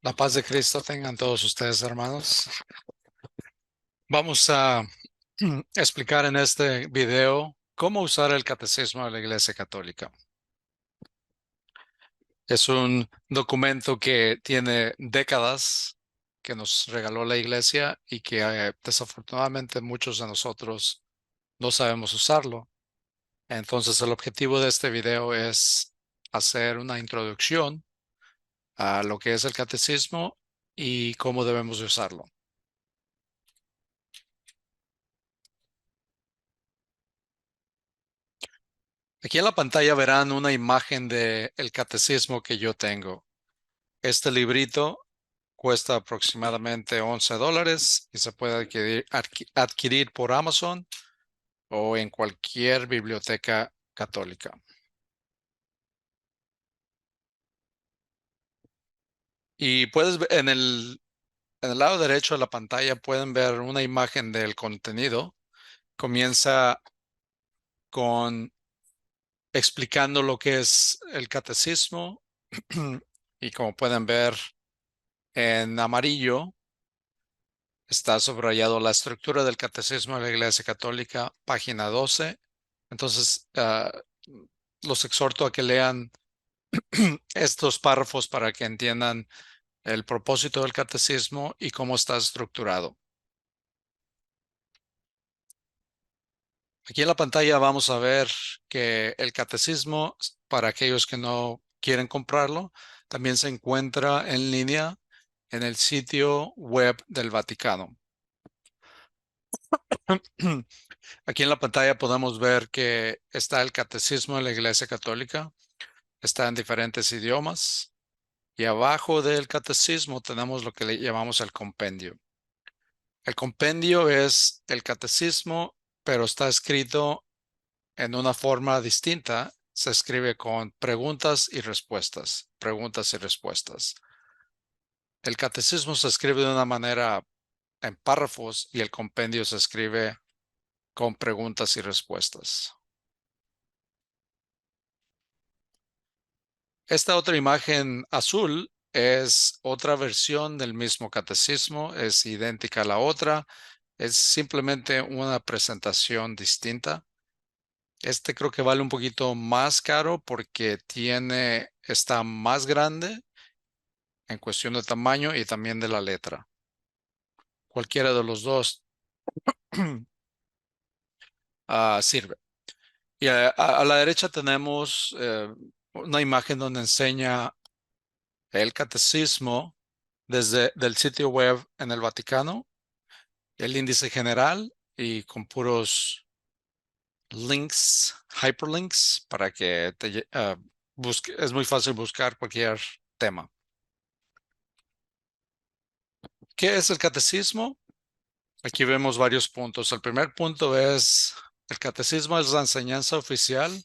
La paz de Cristo tengan todos ustedes, hermanos. Vamos a explicar en este video cómo usar el catecismo de la Iglesia Católica. Es un documento que tiene décadas que nos regaló la Iglesia y que desafortunadamente muchos de nosotros no sabemos usarlo. Entonces, el objetivo de este video es hacer una introducción a lo que es el catecismo y cómo debemos de usarlo. Aquí en la pantalla verán una imagen del catecismo que yo tengo. Este librito cuesta aproximadamente $11 y se puede adquirir por Amazon o en cualquier biblioteca católica. Y en el lado derecho de la pantalla pueden ver una imagen del contenido. Comienza con explicando lo que es el catecismo y como pueden ver en amarillo está subrayado la estructura del Catecismo de la Iglesia Católica, página 12. Entonces, los exhorto a que lean estos párrafos para que entiendan el propósito del catecismo y cómo está estructurado. Aquí en la pantalla vamos a ver que el catecismo, para aquellos que no quieren comprarlo, también se encuentra en línea en el sitio web del Vaticano. Aquí en la pantalla podemos ver que está el catecismo de la Iglesia Católica, está en diferentes idiomas y abajo del catecismo tenemos lo que le llamamos el compendio. El compendio es el catecismo, pero está escrito en una forma distinta. Se escribe con preguntas y respuestas, preguntas y respuestas. El catecismo se escribe de una manera en párrafos y el compendio se escribe con preguntas y respuestas. Esta otra imagen azul es otra versión del mismo catecismo, es idéntica a la otra, es simplemente una presentación distinta. Este creo que vale un poquito más caro porque está más grande en cuestión de tamaño y también de la letra. Cualquiera de los dos sirve. Y a la derecha tenemos una imagen donde enseña el catecismo desde del sitio web en el Vaticano, el índice general y con puros links, hyperlinks, para que busque. Es muy fácil buscar cualquier tema. ¿Qué es el catecismo? Aquí vemos varios puntos. El primer punto es, el catecismo es la enseñanza oficial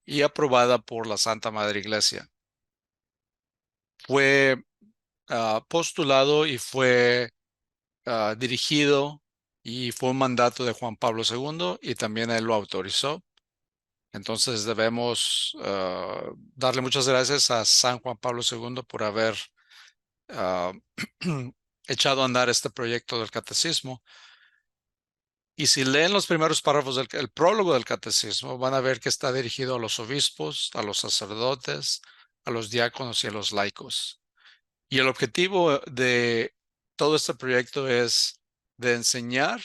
y aprobada por la Santa Madre Iglesia. Fue postulado y fue dirigido y fue un mandato de Juan Pablo II y también él lo autorizó. Entonces debemos darle muchas gracias a San Juan Pablo II por haber uh, echado a andar este proyecto del catecismo. Y si leen los primeros párrafos del prólogo del catecismo, van a ver que está dirigido a los obispos, a los sacerdotes, a los diáconos y a los laicos. Y el objetivo de todo este proyecto es de enseñar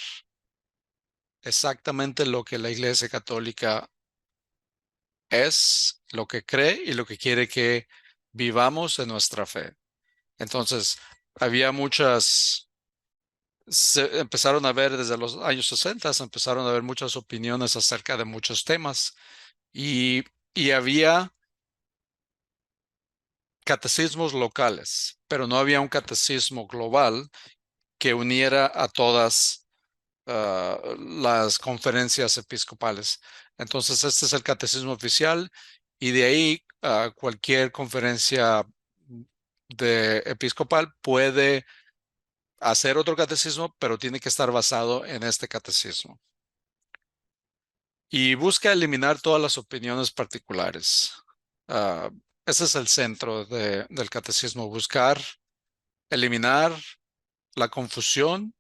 exactamente lo que la Iglesia Católica es, lo que cree y lo que quiere que vivamos en nuestra fe. Entonces, había se empezaron a ver desde los años 60, se empezaron a ver muchas opiniones acerca de muchos temas y, y había catecismos locales, pero no había un catecismo global que uniera a todas las conferencias episcopales. Entonces, este es el catecismo oficial y de ahí cualquier conferencia de episcopal puede hacer otro catecismo, pero tiene que estar basado en este catecismo. Y busca eliminar todas las opiniones particulares. Ese es el centro del catecismo, buscar eliminar la confusión,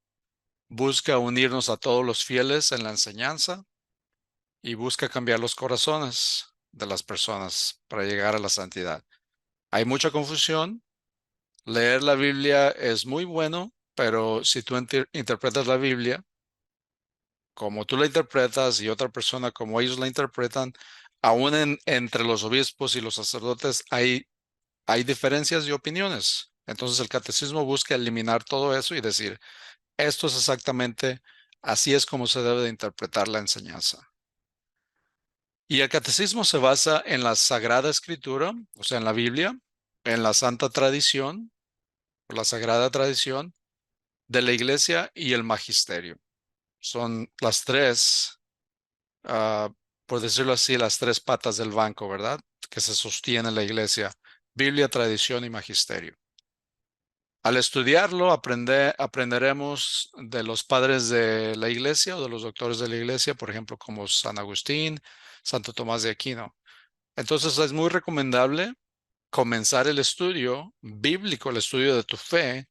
busca unirnos a todos los fieles en la enseñanza y busca cambiar los corazones de las personas para llegar a la santidad. Hay mucha confusión. Leer la Biblia es muy bueno, pero si tú interpretas la Biblia como tú la interpretas y otra persona como ellos la interpretan, aún entre los obispos y los sacerdotes hay diferencias de opiniones. Entonces el catecismo busca eliminar todo eso y decir, esto es exactamente, así es como se debe de interpretar la enseñanza. Y el catecismo se basa en la Sagrada Escritura, o sea, en la Biblia, en la Santa Tradición, o la Sagrada Tradición de la Iglesia y el Magisterio. Son las tres, ah, por decirlo así, las tres patas del banco, ¿verdad? Que se sostiene la Iglesia: Biblia, tradición y magisterio. Al estudiarlo, aprenderemos de los padres de la Iglesia o de los doctores de la Iglesia, por ejemplo, como San Agustín, Santo Tomás de Aquino. Entonces es muy recomendable comenzar el estudio bíblico, el estudio de tu fe,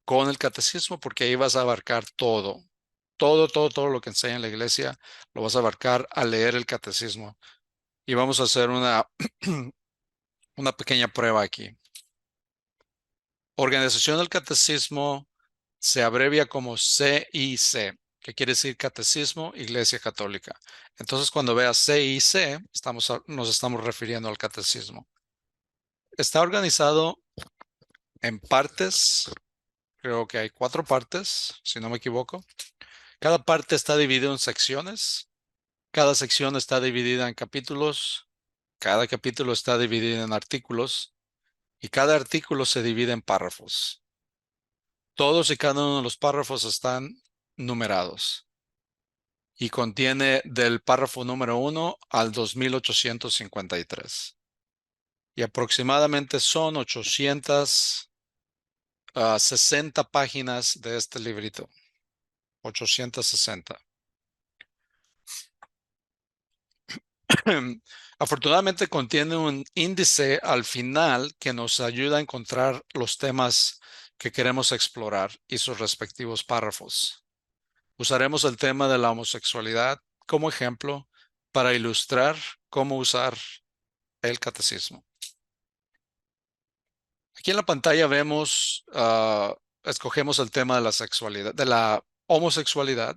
con el catecismo, porque ahí vas a abarcar todo. Todo lo que enseña la iglesia lo vas a abarcar al leer el catecismo. Y vamos a hacer una pequeña prueba aquí. Organización del Catecismo se abrevia como CIC, que quiere decir Catecismo Iglesia Católica. Entonces, cuando veas CIC, nos estamos refiriendo al catecismo. Está organizado en partes, creo que hay 4 partes, si no me equivoco. Cada parte está dividida en secciones. Cada sección está dividida en capítulos. Cada capítulo está dividido en artículos. Y cada artículo se divide en párrafos. Todos y cada uno de los párrafos están numerados y contiene del párrafo número 1 al 2853. Y aproximadamente son 860 páginas de este librito. 860. Afortunadamente contiene un índice al final que nos ayuda a encontrar los temas que queremos explorar y sus respectivos párrafos. Usaremos el tema de la homosexualidad como ejemplo para ilustrar cómo usar el catecismo. Aquí en la pantalla vemos, escogemos el tema de la sexualidad, de la homosexualidad.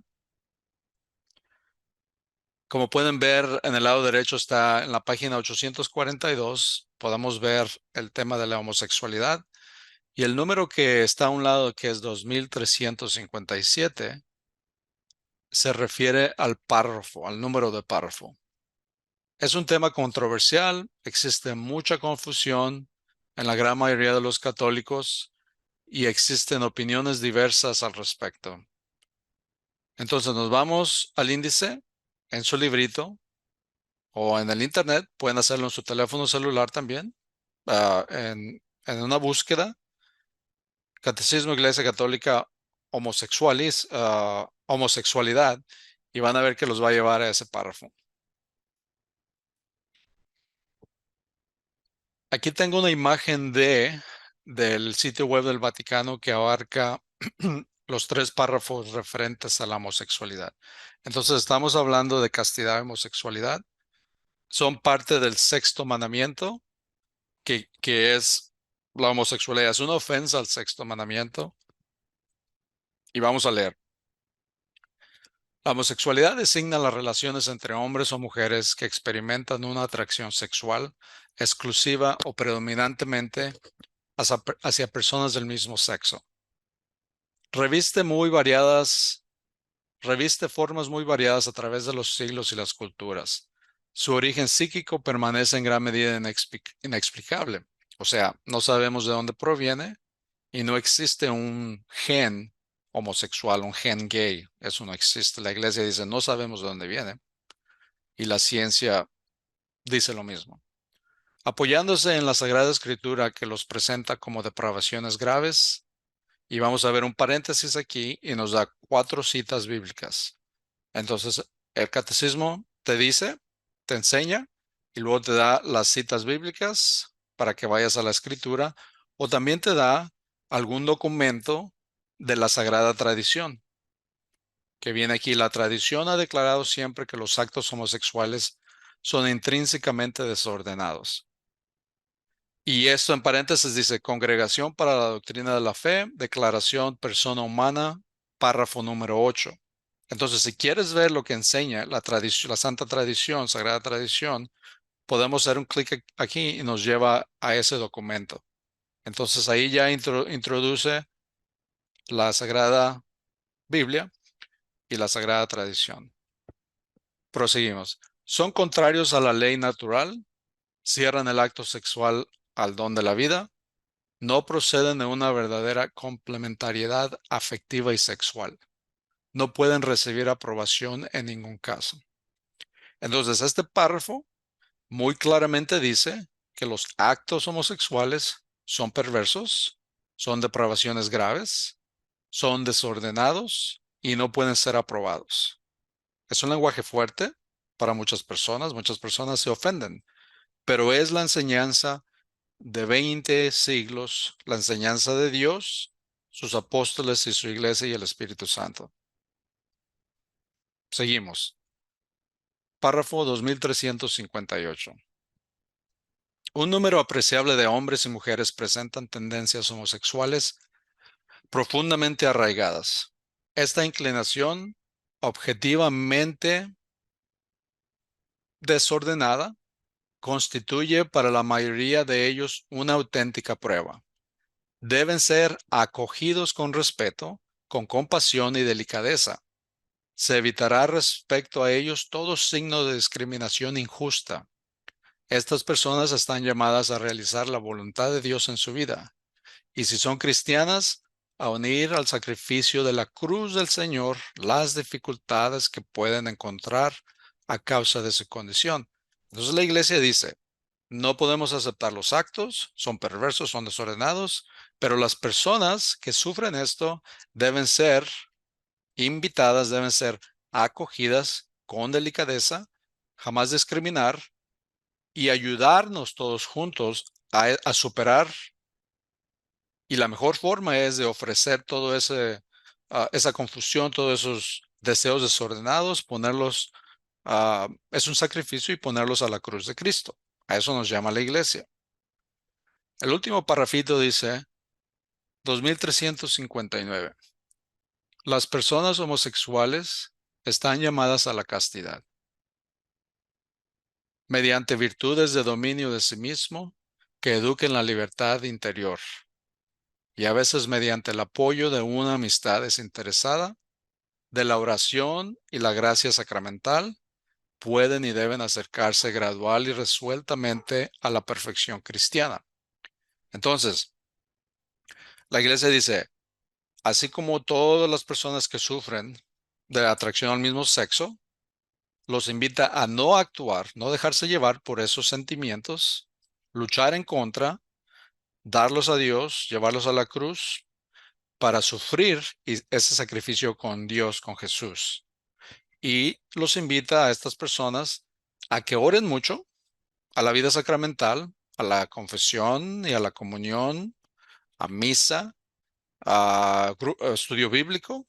Como pueden ver, en el lado derecho está en la página 842. Podemos ver el tema de la homosexualidad y el número que está a un lado, que es 2357, se refiere al párrafo, al número de párrafo. Es un tema controversial, existe mucha confusión en la gran mayoría de los católicos y existen opiniones diversas al respecto. Entonces nos vamos al índice en su librito o en el internet, pueden hacerlo en su teléfono celular también, en una búsqueda, Catecismo Iglesia Católica homosexualidad, y van a ver que los va a llevar a ese párrafo. Aquí tengo una imagen del sitio web del Vaticano que abarca los 3 párrafos referentes a la homosexualidad. Entonces estamos hablando de castidad y homosexualidad. Son parte del 6º mandamiento, que es la homosexualidad. Es una ofensa al 6º mandamiento. Y vamos a leer. La homosexualidad designa las relaciones entre hombres o mujeres que experimentan una atracción sexual exclusiva o predominantemente hacia personas del mismo sexo. Reviste formas muy variadas a través de los siglos y las culturas. Su origen psíquico permanece en gran medida inexplicable. O sea, no sabemos de dónde proviene y no existe un gen homosexual, un gen gay. Eso no existe. La iglesia dice, no sabemos de dónde viene. Y la ciencia dice lo mismo. Apoyándose en la Sagrada Escritura que los presenta como depravaciones graves, y vamos a ver un paréntesis aquí y nos da 4 citas bíblicas. Entonces, el catecismo te dice, te enseña y luego te da las citas bíblicas para que vayas a la escritura, o también te da algún documento de la sagrada tradición, que viene aquí. La tradición ha declarado siempre que los actos homosexuales son intrínsecamente desordenados. Y esto en paréntesis dice, Congregación para la Doctrina de la Fe, Declaración Persona Humana, párrafo número 8. Entonces, si quieres ver lo que enseña la tradición, la Santa Tradición, Sagrada Tradición, podemos hacer un clic aquí y nos lleva a ese documento. Entonces, ahí ya introduce la Sagrada Biblia y la Sagrada Tradición. Proseguimos. Son contrarios a la ley natural, cierran el acto sexual al don de la vida, no proceden de una verdadera complementariedad afectiva y sexual. No pueden recibir aprobación en ningún caso. Entonces, este párrafo muy claramente dice que los actos homosexuales son perversos, son depravaciones graves, son desordenados y no pueden ser aprobados. Es un lenguaje fuerte para muchas personas se ofenden, pero es la enseñanza de 20 siglos, la enseñanza de Dios, sus apóstoles y su iglesia y el Espíritu Santo. Seguimos. Párrafo 2358. Un número apreciable de hombres y mujeres presentan tendencias homosexuales profundamente arraigadas. Esta inclinación objetivamente desordenada constituye para la mayoría de ellos una auténtica prueba. Deben ser acogidos con respeto, con compasión y delicadeza. Se evitará respecto a ellos todo signo de discriminación injusta. Estas personas están llamadas a realizar la voluntad de Dios en su vida, y si son cristianas, a unir al sacrificio de la cruz del Señor las dificultades que pueden encontrar a causa de su condición. Entonces la iglesia dice, no podemos aceptar los actos, son perversos, son desordenados, pero las personas que sufren esto deben ser invitadas, deben ser acogidas con delicadeza, jamás discriminar y ayudarnos todos juntos a superar. Y la mejor forma es de ofrecer todo esa confusión, todos esos deseos desordenados, ponerlos, es un sacrificio y ponerlos a la cruz de Cristo. A eso nos llama la iglesia. El último parrafito dice 2359. Las personas homosexuales están llamadas a la castidad mediante virtudes de dominio de sí mismo que eduquen la libertad interior y a veces mediante el apoyo de una amistad desinteresada, de la oración y la gracia sacramental, pueden y deben acercarse gradual y resueltamente a la perfección cristiana. Entonces, la iglesia dice, así como todas las personas que sufren de atracción al mismo sexo, los invita a no actuar, no dejarse llevar por esos sentimientos, luchar en contra, darlos a Dios, llevarlos a la cruz para sufrir ese sacrificio con Dios, con Jesús. Y los invita a estas personas a que oren mucho, a la vida sacramental, a la confesión y a la comunión, a misa, a estudio bíblico,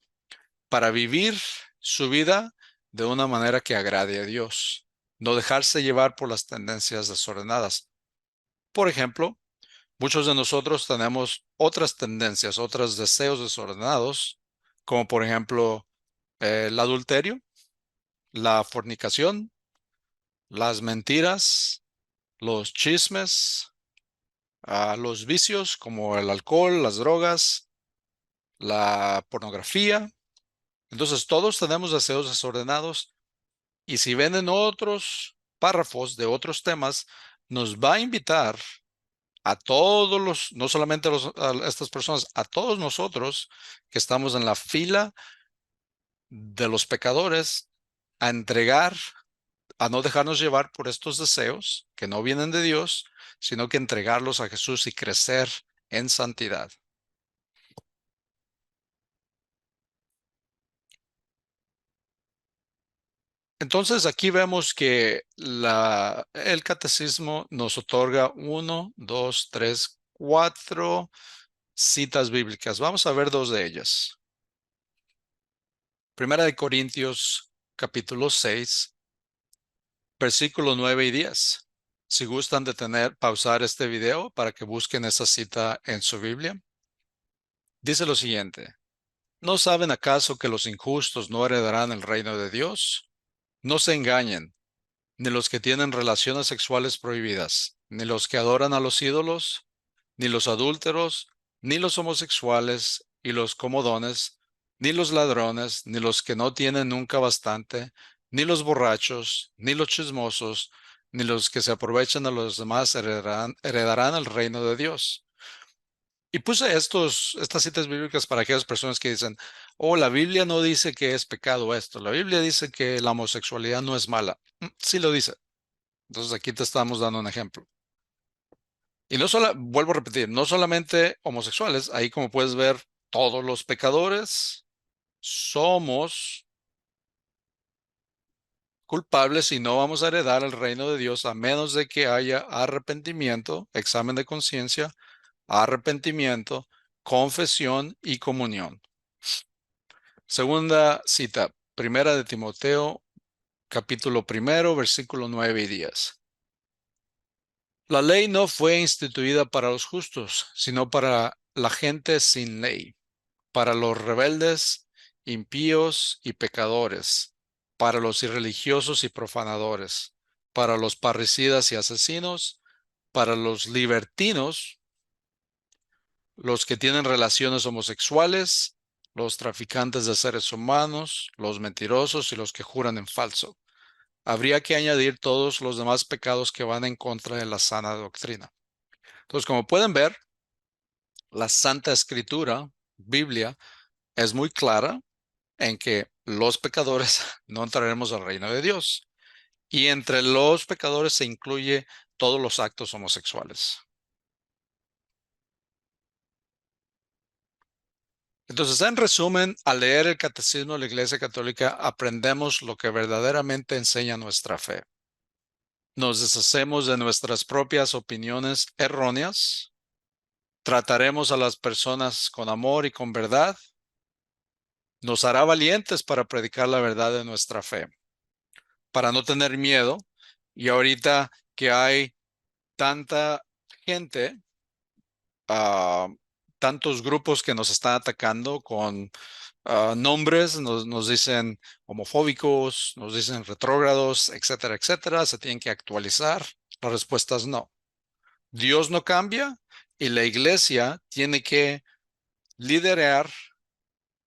para vivir su vida de una manera que agrade a Dios, no dejarse llevar por las tendencias desordenadas. Por ejemplo, muchos de nosotros tenemos otras tendencias, otros deseos desordenados, como por ejemplo el adulterio, la fornicación, las mentiras, los chismes, los vicios como el alcohol, las drogas, la pornografía. Entonces todos tenemos deseos desordenados. Y si ven en otros párrafos de otros temas, nos va a invitar a todos los, no solamente a estas personas, a todos nosotros que estamos en la fila de los pecadores, a entregar, a no dejarnos llevar por estos deseos que no vienen de Dios, sino que entregarlos a Jesús y crecer en santidad. Entonces aquí vemos que el catecismo nos otorga uno, dos, tres, cuatro. citas bíblicas. Vamos a ver dos de ellas. Primera de Corintios, capítulo 6, versículos 9 y 10. Si gustan pausar este video para que busquen esa cita en su Biblia. Dice lo siguiente: ¿No saben acaso que los injustos no heredarán el reino de Dios? No se engañen, ni los que tienen relaciones sexuales prohibidas, ni los que adoran a los ídolos, ni los adúlteros, ni los homosexuales y los comodones, ni los ladrones, ni los que no tienen nunca bastante, ni los borrachos, ni los chismosos, ni los que se aprovechan de los demás heredarán el reino de Dios. Y puse estas citas bíblicas para aquellas personas que dicen, oh, la Biblia no dice que es pecado esto, la Biblia dice que la homosexualidad no es mala. Sí lo dice. Entonces aquí te estamos dando un ejemplo. Y no solo, vuelvo a repetir, no solamente homosexuales, ahí como puedes ver, todos los pecadores somos culpables y no vamos a heredar el reino de Dios a menos de que haya arrepentimiento, examen de conciencia, arrepentimiento, confesión y comunión. Segunda cita, Primera de Timoteo, capítulo primero, versículo 9 y 10. La ley no fue instituida para los justos, sino para la gente sin ley, para los rebeldes, impíos y pecadores, para los irreligiosos y profanadores, para los parricidas y asesinos, para los libertinos, los que tienen relaciones homosexuales, los traficantes de seres humanos, los mentirosos y los que juran en falso. Habría que añadir todos los demás pecados que van en contra de la sana doctrina. Entonces, como pueden ver, la Santa Escritura, Biblia, es muy clara en que los pecadores no entraremos al reino de Dios. Y entre los pecadores se incluye todos los actos homosexuales. Entonces, en resumen, al leer el Catecismo de la Iglesia Católica, aprendemos lo que verdaderamente enseña nuestra fe. Nos deshacemos de nuestras propias opiniones erróneas. Trataremos a las personas con amor y con verdad. Nos hará valientes para predicar la verdad de nuestra fe, para no tener miedo. Y ahorita que hay tanta gente, ah, tantos grupos que nos están atacando con nombres, nos dicen homofóbicos, nos dicen retrógrados, etcétera, etcétera, se tienen que actualizar. La respuesta es no. Dios no cambia y la iglesia tiene que liderar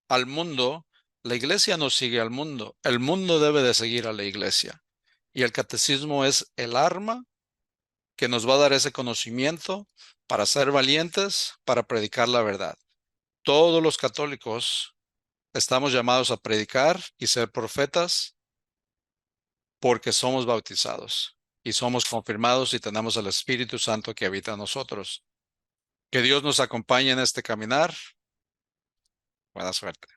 al mundo. La iglesia no sigue al mundo, el mundo debe de seguir a la iglesia. Y el catecismo es el arma que nos va a dar ese conocimiento para ser valientes, para predicar la verdad. Todos los católicos estamos llamados a predicar y ser profetas porque somos bautizados y somos confirmados y tenemos el Espíritu Santo que habita en nosotros. Que Dios nos acompañe en este caminar. Buena suerte.